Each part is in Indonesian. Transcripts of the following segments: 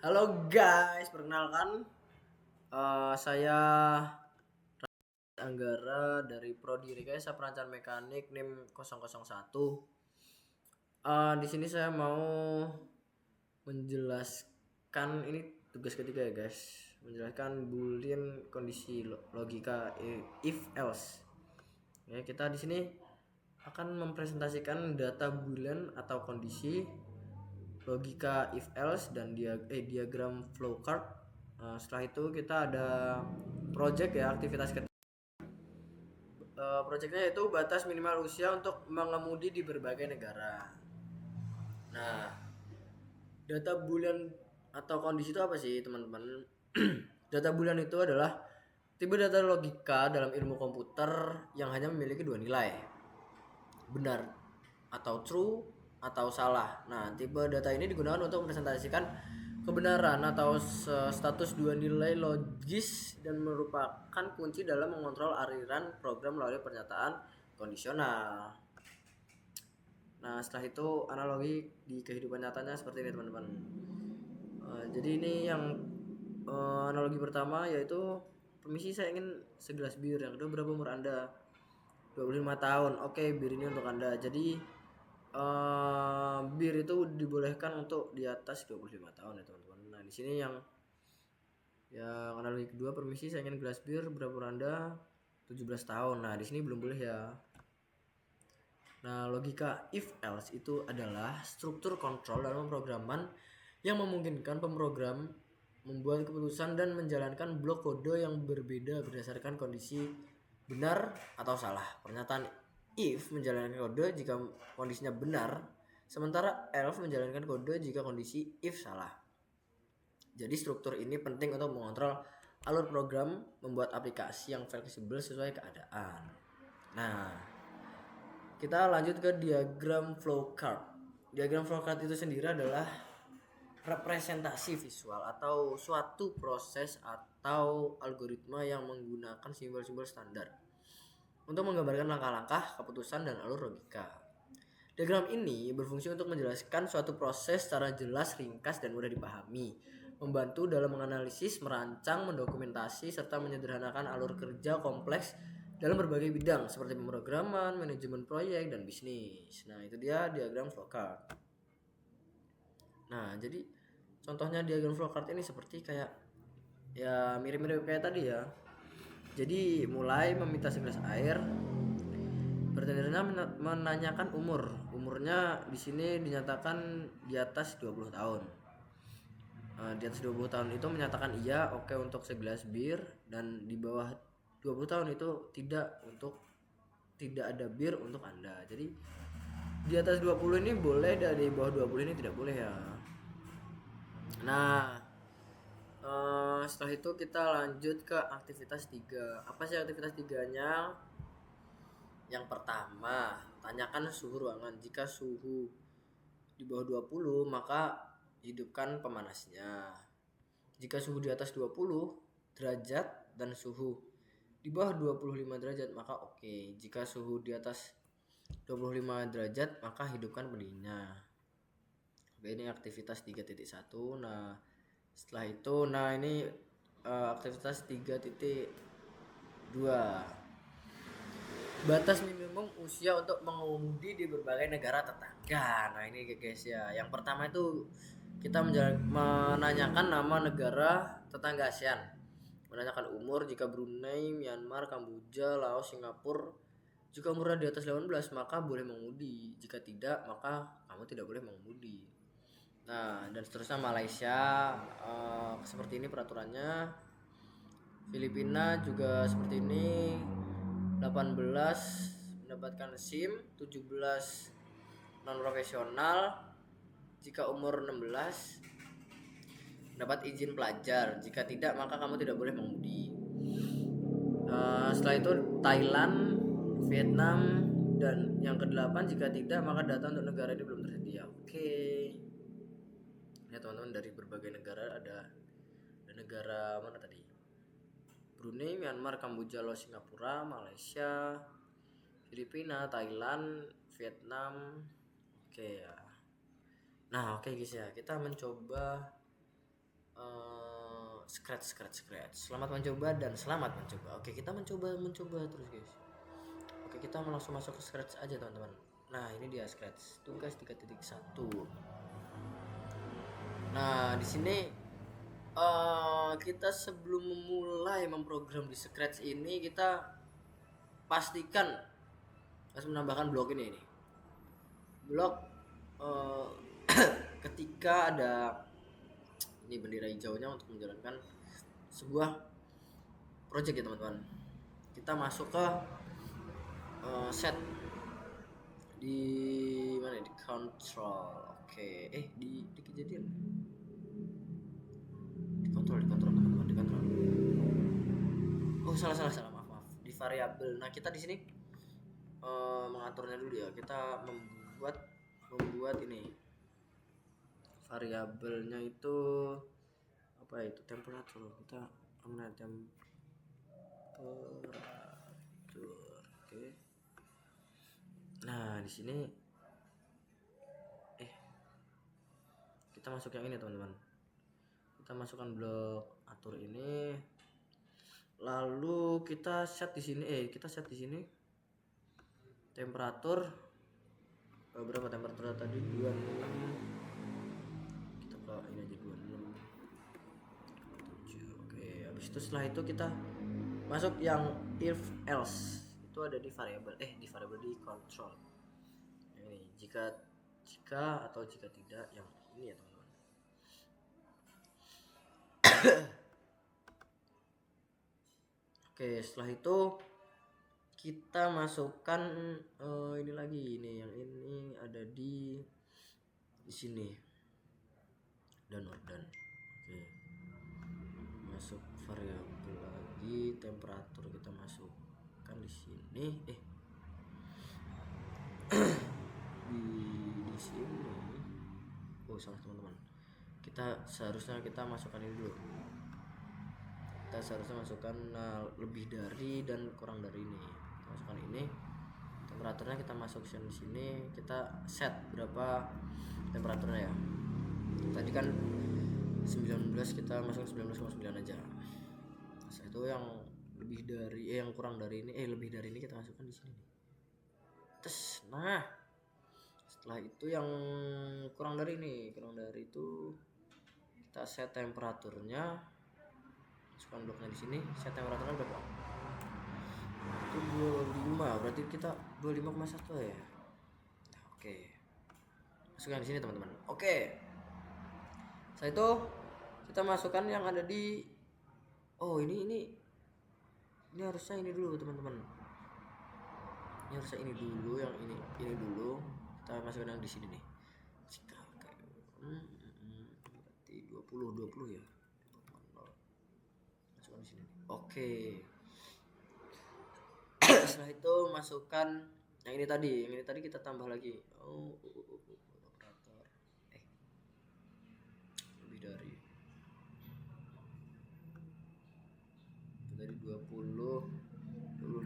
Halo guys, perkenalkan saya Anggara dari Prodi Rekayasa Perancangan Mekanik NIM 001. Di sini saya mau menjelaskan ini tugas ketiga ya guys, menjelaskan boolean kondisi logika if else. Ya, kita di sini akan mempresentasikan data boolean atau kondisi logika if else dan diagram flowchart. Setelah itu kita ada project ya, aktivitas ketiga. Projectnya itu batas minimal usia untuk mengemudi di berbagai negara. Nah, data boolean atau kondisi itu apa sih teman-teman? Data boolean itu adalah tipe data logika dalam ilmu komputer yang hanya memiliki dua nilai, benar atau true atau salah. Nah, tipe data ini digunakan untuk mempresentasikan kebenaran atau status dua nilai logis dan merupakan kunci dalam mengontrol aliran program melalui pernyataan kondisional. Nah, setelah itu analogi di kehidupan nyatanya seperti ini teman-teman. Jadi ini yang analogi pertama yaitu, permisi saya ingin segelas bir. Yang kedua, berapa umur Anda? 25 tahun. Oke, bir ini untuk Anda. Jadi bir itu dibolehkan untuk di atas 25 tahun ya teman-teman. Nah, di sini yang analogi kedua, permisi saya ingin gelas bir, berapa umur Anda? 17 tahun. Nah, di sini belum boleh ya. Nah, logika if else itu adalah struktur kontrol dalam pemrograman yang memungkinkan pemrogram membuat keputusan dan menjalankan blok kode yang berbeda berdasarkan kondisi benar atau salah. Pernyataan if menjalankan kode jika kondisinya benar, sementara else menjalankan kode jika kondisi if salah. Jadi struktur ini penting untuk mengontrol alur program, membuat aplikasi yang fleksibel sesuai keadaan. Nah, kita lanjut ke diagram flowchart. Diagram flowchart itu sendiri adalah representasi visual atau suatu proses atau algoritma yang menggunakan simbol-simbol standar untuk menggambarkan langkah-langkah, keputusan, dan alur logika. Diagram ini berfungsi untuk menjelaskan suatu proses secara jelas, ringkas, dan mudah dipahami, membantu dalam menganalisis, merancang, mendokumentasi, serta menyederhanakan alur kerja kompleks dalam berbagai bidang seperti pemrograman, manajemen proyek, dan bisnis. Nah, itu dia diagram flowchart. Nah, jadi contohnya diagram flowchart ini seperti kayak ya mirip-mirip kayak tadi ya. Jadi mulai meminta segelas air, bertanya menanyakan umurnya di sini dinyatakan di atas 20 tahun. Di atas 20 tahun itu menyatakan iya, oke untuk segelas bir, dan di bawah 20 tahun itu tidak ada bir untuk Anda. Jadi di atas 20 ini boleh dan di bawah 20 ini tidak boleh ya. Nah, setelah itu kita lanjut ke aktivitas 3. Apa sih aktivitas 3-nya? Yang pertama, tanyakan suhu ruangan. Jika suhu di bawah 20, maka hidupkan pemanasnya. Jika suhu di atas 20 derajat dan suhu di bawah 25 derajat, maka oke. Jika suhu di atas 25 derajat, maka hidupkan pendinginnya. Oke, ini aktivitas 3.1. Nah, setelah itu, ini aktivitas 3.2. Batas minimum usia untuk mengemudi di berbagai negara tetangga. Nah, ini guys ya. Yang pertama itu kita menanyakan nama negara tetangga ASEAN. Menanyakan umur jika Brunei, Myanmar, Kamboja, Laos, Singapura. Jika umurnya di atas 18 maka boleh mengemudi. Jika tidak maka kamu tidak boleh mengemudi. Nah, dan seterusnya Malaysia seperti ini peraturannya. Filipina juga seperti ini. 18 mendapatkan SIM, 17 non profesional. Jika umur 16 dapat izin pelajar. Jika tidak maka kamu tidak boleh mengemudi. Setelah itu Thailand, Vietnam, dan yang ke-8 jika tidak maka data untuk negara ini belum tersedia. Oke. Ya teman-teman, dari berbagai negara ada negara mana tadi? Brunei, Myanmar, Kamboja, Laos, Singapura, Malaysia, Filipina, Thailand, Vietnam. Oke ya. Nah, oke guys ya, kita mencoba scratch. Selamat mencoba dan selamat mencoba. Oke, kita mencoba terus guys. Oke, kita langsung masuk ke scratch aja teman-teman. Nah, ini dia scratch tugas 3.1. Nah, di sini kita sebelum memulai memprogram di scratch ini, kita pastikan harus menambahkan blok ini. Blok ketika ada ini bendera hijaunya untuk menjalankan sebuah project ya teman-teman. Kita masuk ke set di mana, di control. Oke, di kejadian di kontrol teman-teman, di kontrol. Oh, salah, maaf. Di variabel. Nah, kita di sini mengaturnya dulu ya. Kita membuat ini variabelnya itu apa itu, temperatur. Kita mengenai temperatur. Oke. Nah, di sini kita masuk yang ini teman-teman. Kita masukkan blok atur ini. Lalu kita set di sini temperatur berapa temperatur tadi, 26. Kita ke ini aja 26. Oke, habis itu setelah itu kita masuk yang if else. Itu ada di variabel di control. Ini jika atau jika tidak, yang ini ya teman-teman. Oke, setelah itu kita masukkan ini lagi, yang ini ada di sini, dan Oke, masuk variabel lagi, temperatur kita masukkan di sini, di sini. Oh, salah teman-teman. Seharusnya kita masukkan ini dulu. Kita seharusnya masukkan lebih dari dan kurang dari ini. Kita masukkan ini. Temperaturnya kita masukkan di sini. Kita set berapa temperaturnya ya. Tadi kan 19, kita masukkan 19,9 aja. Setelah itu yang lebih dari yang kurang dari ini, lebih dari ini kita masukkan di sini. Terus, nah, setelah itu yang kurang dari itu kita set temperaturnya, masukkan bloknya di sini. Set temperaturnya berapa? Itu 25, berarti kita 25,1 ya. Oke, masukkan di sini teman-teman. Oke, setelah itu kita masukkan yang ada di ini harusnya ini dulu teman-teman. Ini harusnya ini dulu, yang ini dulu. Kita masukkan yang di sini nih. Berarti 20 ya. Masukkan di sini. Oke. Setelah itu masukkan yang ini tadi kita tambah lagi. Operator. Lebih dari. Dari 25,1.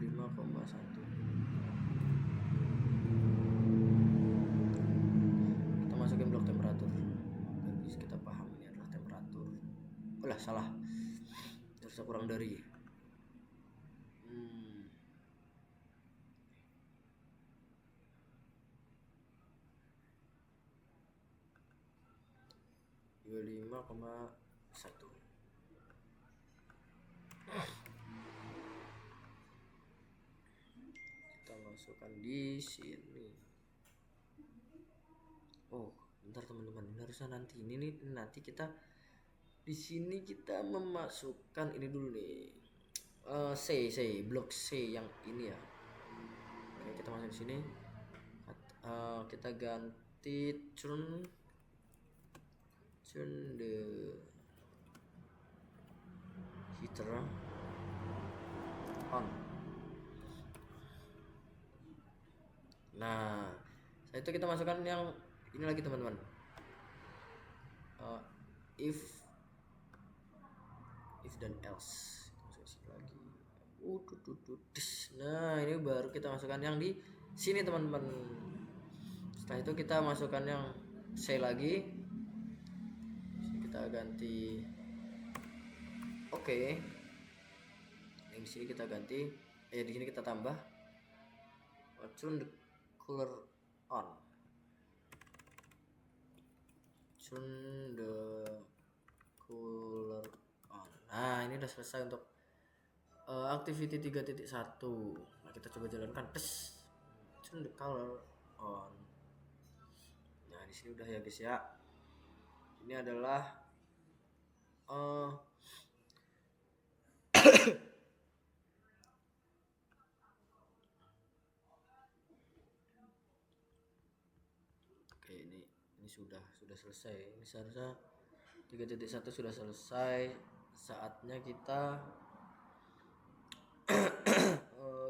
Kita masukin blok temperatur. Habis kita paham ini adalah temperatur. Salah. Terus kurang dari. 25,1. Kita masukkan di sini. Bentar teman-teman, ini harusnya nanti kita di sini kita memasukkan ini dulu nih. Blok C yang ini ya. Oke, kita masuk di sini. Kita ganti turn the heater on. Nah, setelah itu kita masukkan yang ini lagi teman-teman. If dan else. Lagi. Nah, ini baru kita masukkan yang di sini teman-teman. Setelah itu kita masukkan yang C lagi. Kita ganti Oke, yang di sini kita ganti, di sini kita tambah turn the color on, turn the color on. Nah, ini udah selesai untuk activity 3.1. Nah, kita coba jalankan. Tes, turn the color on. Nah, di sini udah ya guys ya. Ini adalah oke, ini sudah selesai. Ini seharusnya 3.1 sudah selesai. Saatnya kita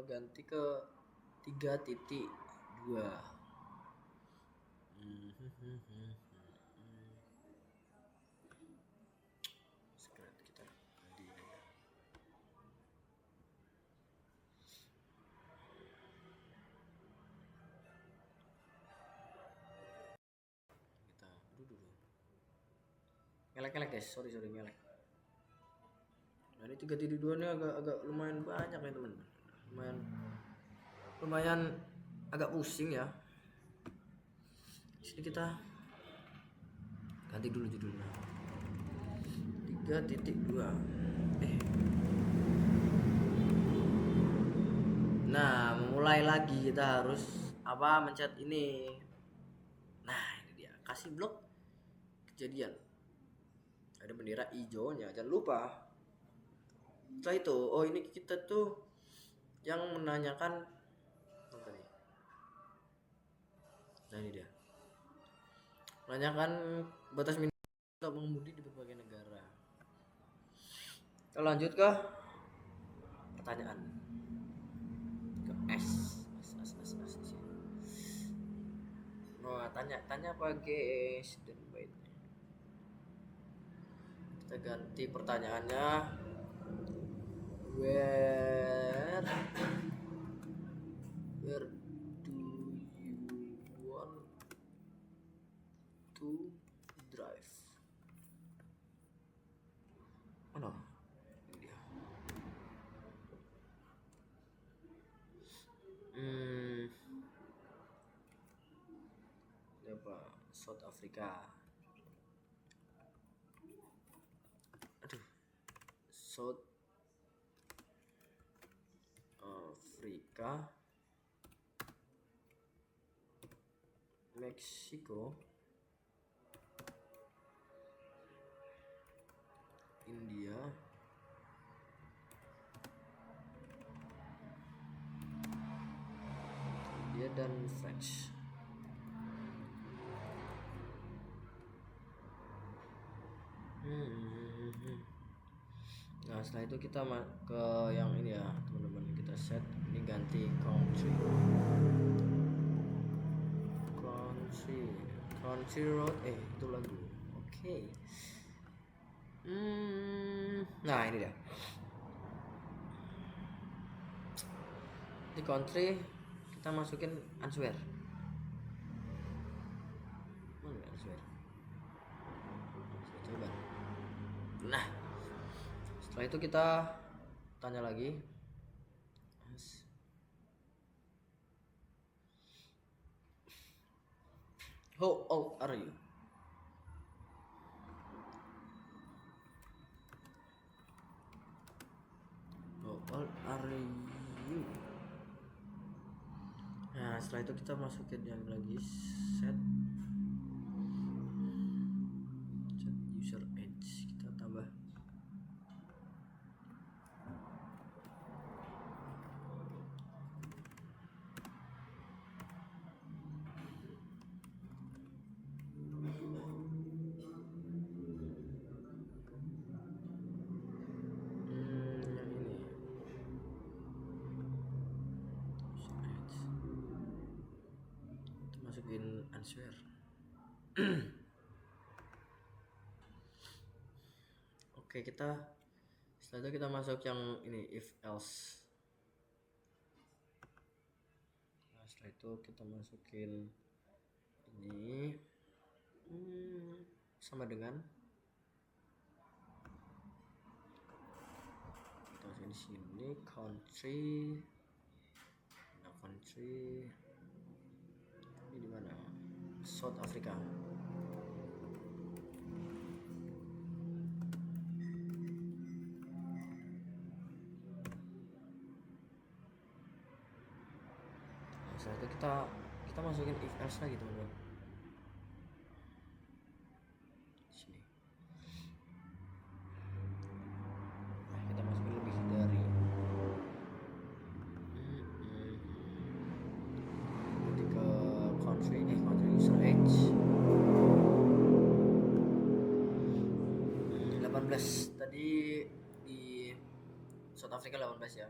ganti ke 3.2. Sekarang kita ganti ini ya. Kita dulu ngelek guys, sorry ngelek. Nah, ini 3.2 ini agak lumayan banyak ya teman, lumayan agak pusing ya. Sini kita ganti dulu judulnya 3.2. Nah, memulai lagi kita harus mencet ini. Nah, ini dia, kasih blok kejadian, ada bendera hijaunya, jangan lupa. Setelah itu, ini kita tuh yang menanyakan apa nih? Nah, ini dia, menanyakan batas minimal untuk mengemudi di berbagai negara. Kita lanjut ke pertanyaan ke S. Nah, tanya apa guys, dan baik. Kita ganti pertanyaannya. Where do you want to drive? Mana? Ini dia. Ini apa? South Africa. South Africa, Meksiko, India, dan French. Nah, setelah itu kita ke yang ini ya teman-teman, kita set ini, ganti country road, itu lagu. Oke. Nah, ini dia di country, kita masukin answer. Mana answer? Coba. Nah, setelah itu kita tanya lagi. How old are you? How old are you? Nah, setelah itu kita masukin yang lagi, set user age, kita tambah yang ini, kita masukin answer. Oke, setelah itu kita masuk yang ini, if else. Nah, setelah itu kita masukin ini, sama dengan country. Nah, country ini di mana? South Africa. Nah, setelah itu kita masukin if else lagi teman-teman. Sini. Nah, kita masukin lebih dari ketika country user age 18. Tadi di South Africa 18 ya.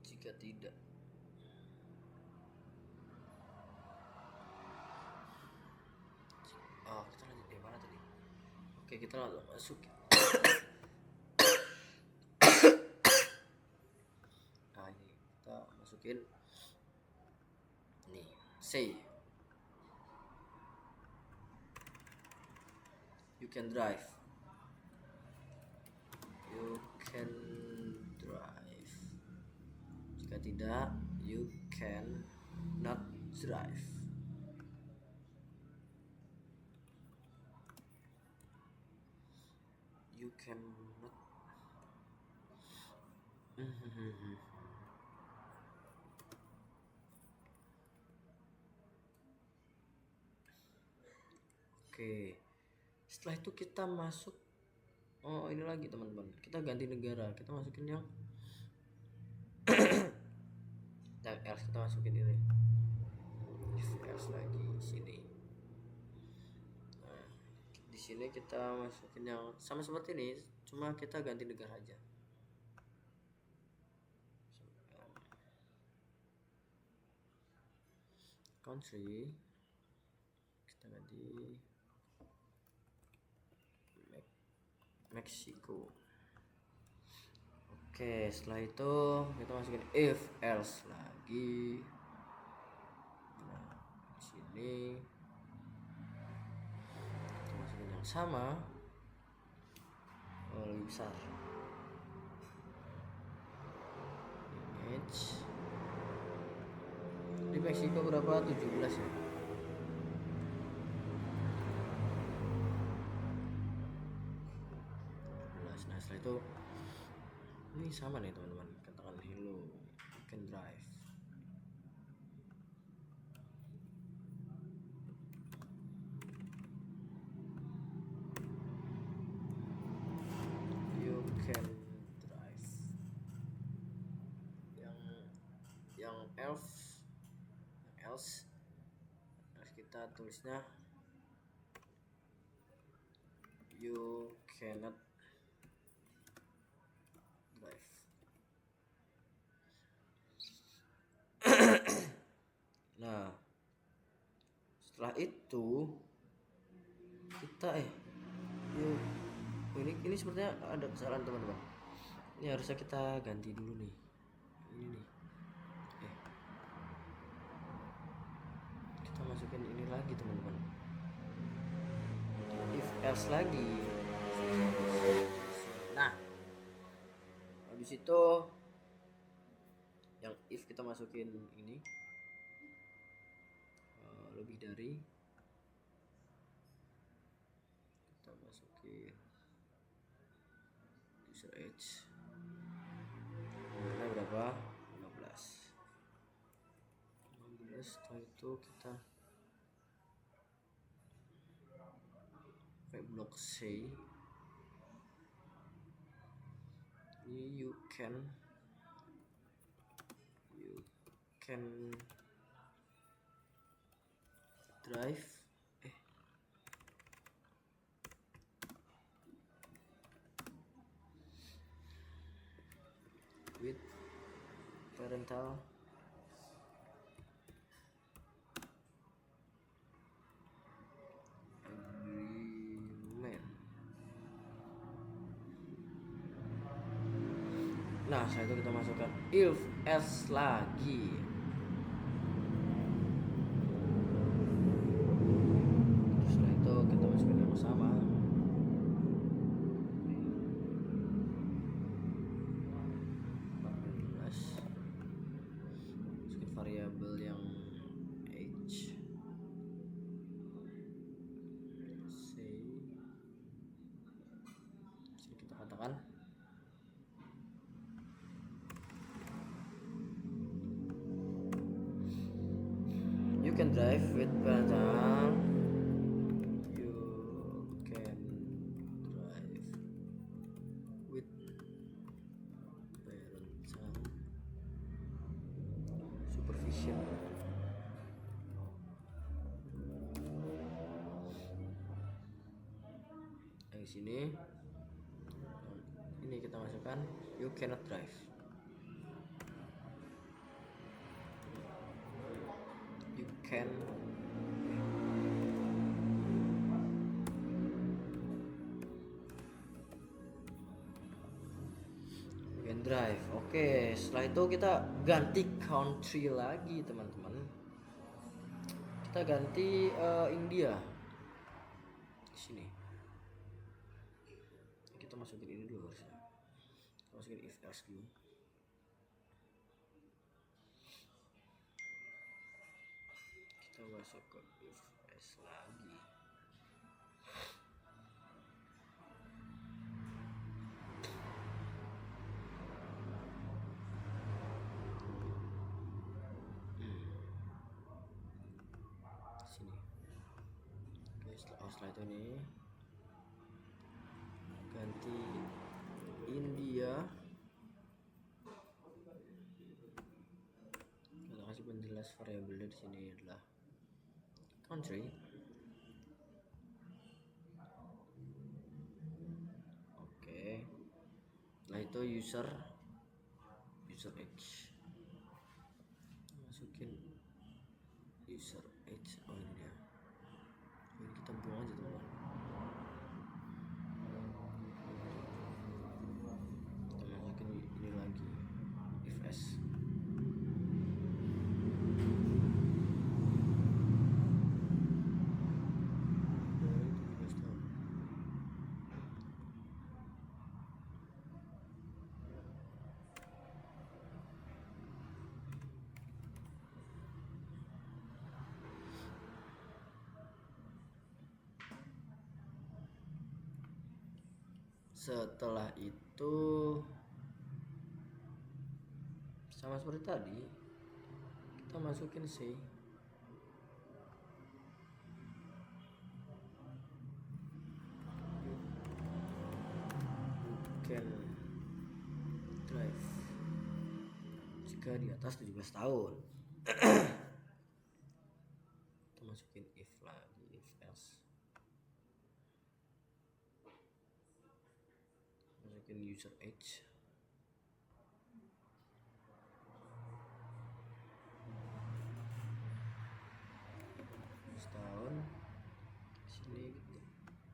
Jika tidak, kita lanjut di mana tadi? Oke, kita langsung masuk. Nah, ini kita masukin nih, say you can drive. Jika tidak, you can not drive. You cannot. Oke. Setelah itu kita masuk. Oh, ini lagi teman-teman. Kita ganti negara. Kita masukin yang else, kita masukin ini. If else lagi sini. Nah, di sini kita masukin yang sama seperti ini, cuma kita ganti negara aja. Country kita ganti Meksiko. Oke, setelah itu kita masukin if else lagi. Nah, di sini kita masukin yang sama, lebih besar. Image di Meksiko berapa? 17 ya. Nah, setelah itu ini sama nih teman-teman, katakan hello, you can drive. You can drive. Yang else kita tulisnya you cannot drive. Nah, setelah itu kita ini sepertinya ada kesalahan teman-teman. Ini harusnya kita ganti dulu nih. Ini nih. Kita masukin ini lagi teman-teman. If else lagi. Nah, habis itu yang if kita masukin ini lebih dari, kita masukin user age berapa? 15. Setelah itu kita pakai blok C. Ini you can drive with parental agreement. Nah, setelah itu kita masukkan if else lagi. Setelah itu kita masukin yang sama. kan. You can drive with parental. You can drive with parental supervision. Yang sini ini kita masukkan you cannot drive. You can drive. Oke, setelah itu kita ganti country lagi teman-teman. Kita ganti India. Di sini kita masukin ini dulu harusnya. Kita masukin if else dulu. Kita masuk ke if else lagi. Sini. Oke, setelah itu nih ganti India. Kita kasih penjelas variabelnya di sini adalah country. Oke. Nah itu user age. Masukin user age. Oh ini dia. Ini kita buang aja teman. Kita masukin ini lagi if s. Setelah itu sama seperti tadi kita masukin C. You can drive jika di atas 17 tahun. Kita masukin if lagi, if else. Masukin user age. Setahun. Sini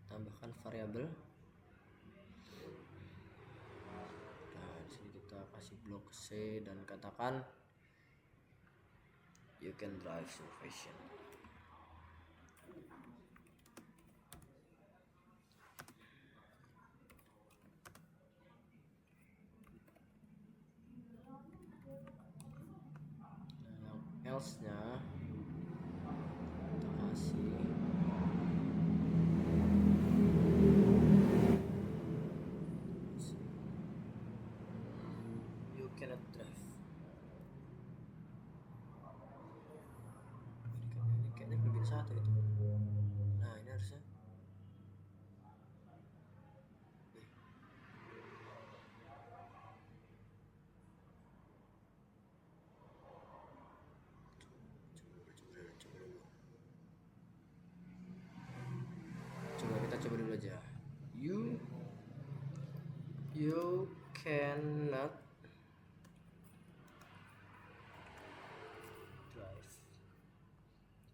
tambahkan variabel. Nah, di sini kita kasih blok C dan katakan you can drive supervision. Else-nya kita kasih you cannot drive. Ini kayaknya lebih satu itu. Nah ini harusnya coba dulu aja. You cannot drive.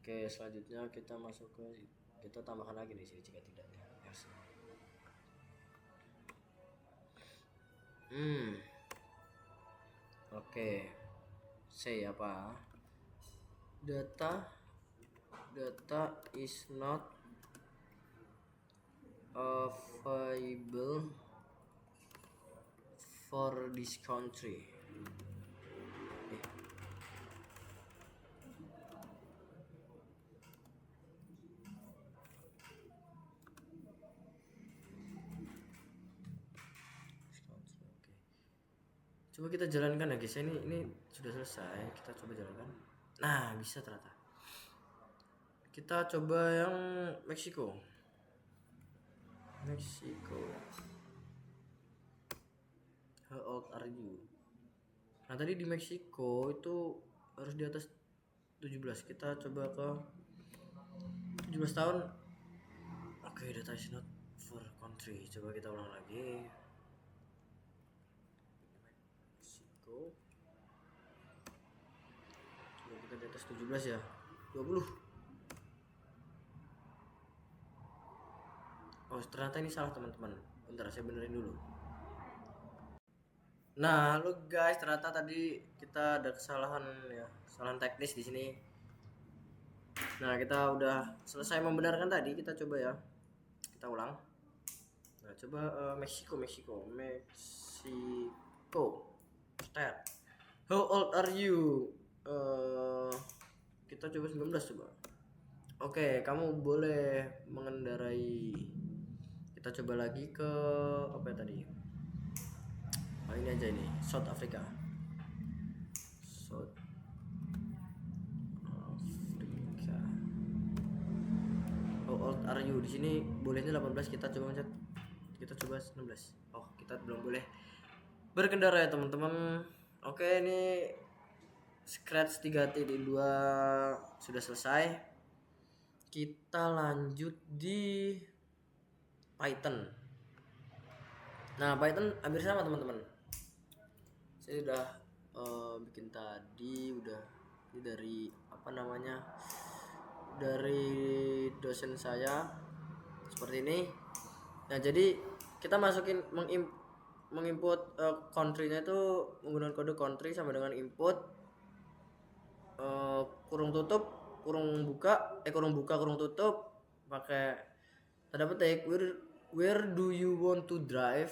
Oke, selanjutnya kita masuk ke kita tambahkan lagi di sini jika tidak ya. Yes. Oke. Say apa? Data is not available for this country. Coba kita jalankan ya guys. Ini sudah selesai. Kita coba jalankan. Nah, bisa ternyata. Kita coba yang Meksiko. How old are you? Nah, tadi di Meksiko itu harus di atas 17. Kita coba ke 17 tahun. Oke, data is not for country. Coba kita ulang lagi. Meksiko. Coba kita di atas 17 ya. 20. Oh, ternyata ini salah teman-teman. Bentar, saya benerin dulu. Nah, halo guys, ternyata tadi kita ada kesalahan ya, kesalahan teknis di sini. Nah, kita udah selesai membenarkan tadi, kita coba ya. Kita ulang. Nah, coba Meksiko. Start. How old are you? Kita coba 19 coba. Oke, kamu boleh mengendarai. Kita coba lagi ke apa ya tadi? Oh, ini aja ini, South Africa. How old are you? Di sini bolehnya 18, kita coba mencet. Kita coba 19. Oh, kita belum boleh berkendara ya teman-teman. Oke, ini Scratch 3.2 sudah selesai. Kita lanjut di Python. Nah, Python hampir sama teman-teman. Saya sudah bikin tadi, udah ini dari apa namanya, dari dosen saya seperti ini. Nah, jadi kita masukin menginput country-nya itu menggunakan kode country sama dengan input kurung tutup, kurung buka, kurung tutup, pakai tanda petik where do you want to drive,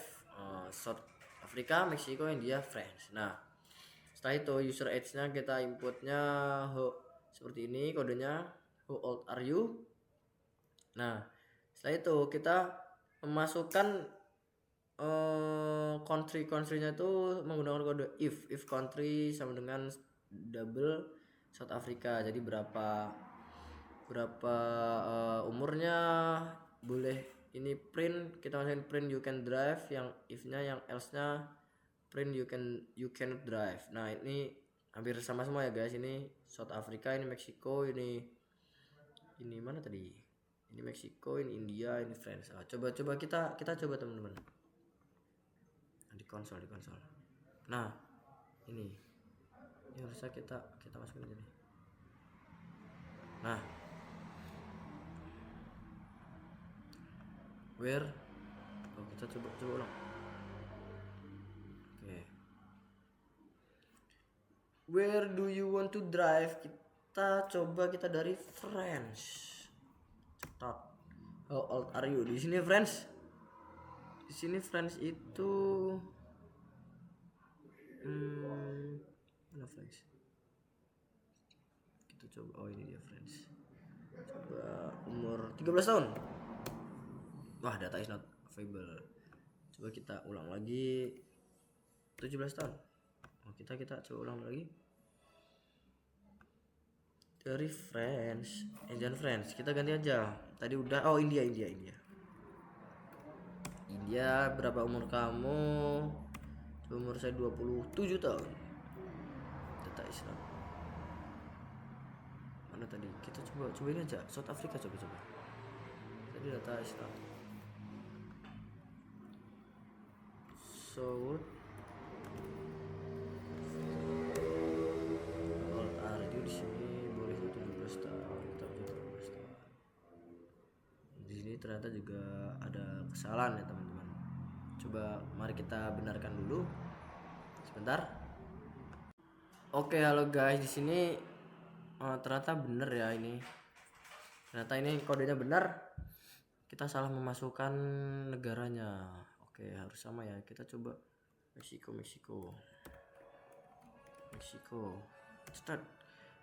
South Africa, Meksiko, India, France. Nah, setelah itu user age-nya kita inputnya seperti ini kodenya, how old are you. Nah, setelah itu kita memasukkan country-nya itu menggunakan kode if country sama dengan double South Africa. Jadi berapa umurnya, boleh ini print, kita masukin print you can drive, yang if-nya, yang else-nya print you cannot drive. Nah, ini hampir sama semua ya guys. Ini South Africa, ini Meksiko, ini mana tadi? Ini Meksiko, ini India, ini France. Coba kita coba teman-teman. Di konsol. Nah, ini harusnya kita masukin aja nih. Nah, where kita coba ulang. Oke. Where do you want to drive? Kita coba dari France. Cetak. How old are you? Di sini France. Di sini France itu mana France? Kita coba, oh ini dia France. Coba umur 13 tahun. Wah, data is not available. Coba kita ulang lagi. 17 tahun. Oh, kita coba ulang lagi. Dari France, jangan France, kita ganti aja. Tadi udah, oh India. India, berapa umur kamu? Umur saya 27 tahun. Data Islam. Mana tadi? Kita coba ini aja. South Africa coba. Tadi data Islam. So old are you? Di sini boleh 17 tahun, kita 17 tahun. Di sini ternyata juga ada kesalahan ya teman-teman. Coba mari kita benarkan dulu. Sebentar. Oke, halo guys, di sini ternyata bener ya ini. Ternyata ini kodenya benar. Kita salah memasukkan negaranya. Oke, harus sama ya. Kita coba Meksiko. Start.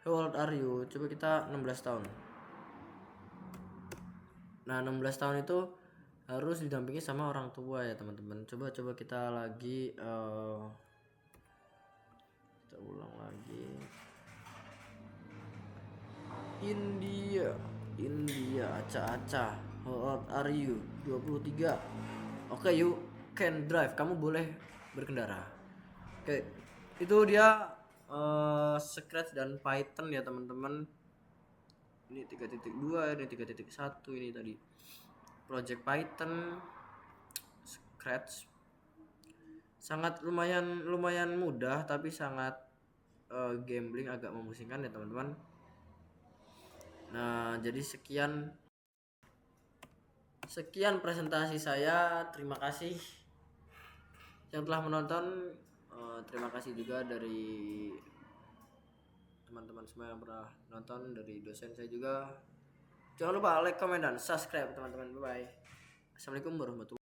How old are you? Coba kita 16 tahun. Nah, 16 tahun itu harus didampingi sama orang tua ya teman-teman. Coba kita lagi Kita ulang lagi. India acah-acah. How old are you? 23. Oke, you can drive. Kamu boleh berkendara. Oke, itu dia Scratch dan Python ya teman-teman. Ini 3.2, ini 3.1, ini tadi Project Python, Scratch. Sangat lumayan mudah, tapi sangat gambling, agak memusingkan ya teman-teman. Nah, jadi sekian presentasi saya. Terima kasih yang telah menonton. Terima kasih juga dari teman-teman semua yang pernah nonton, dari dosen saya juga. Jangan lupa like, comment, dan subscribe teman-teman. Bye bye. Assalamualaikum warahmatullahi wabarakatuh.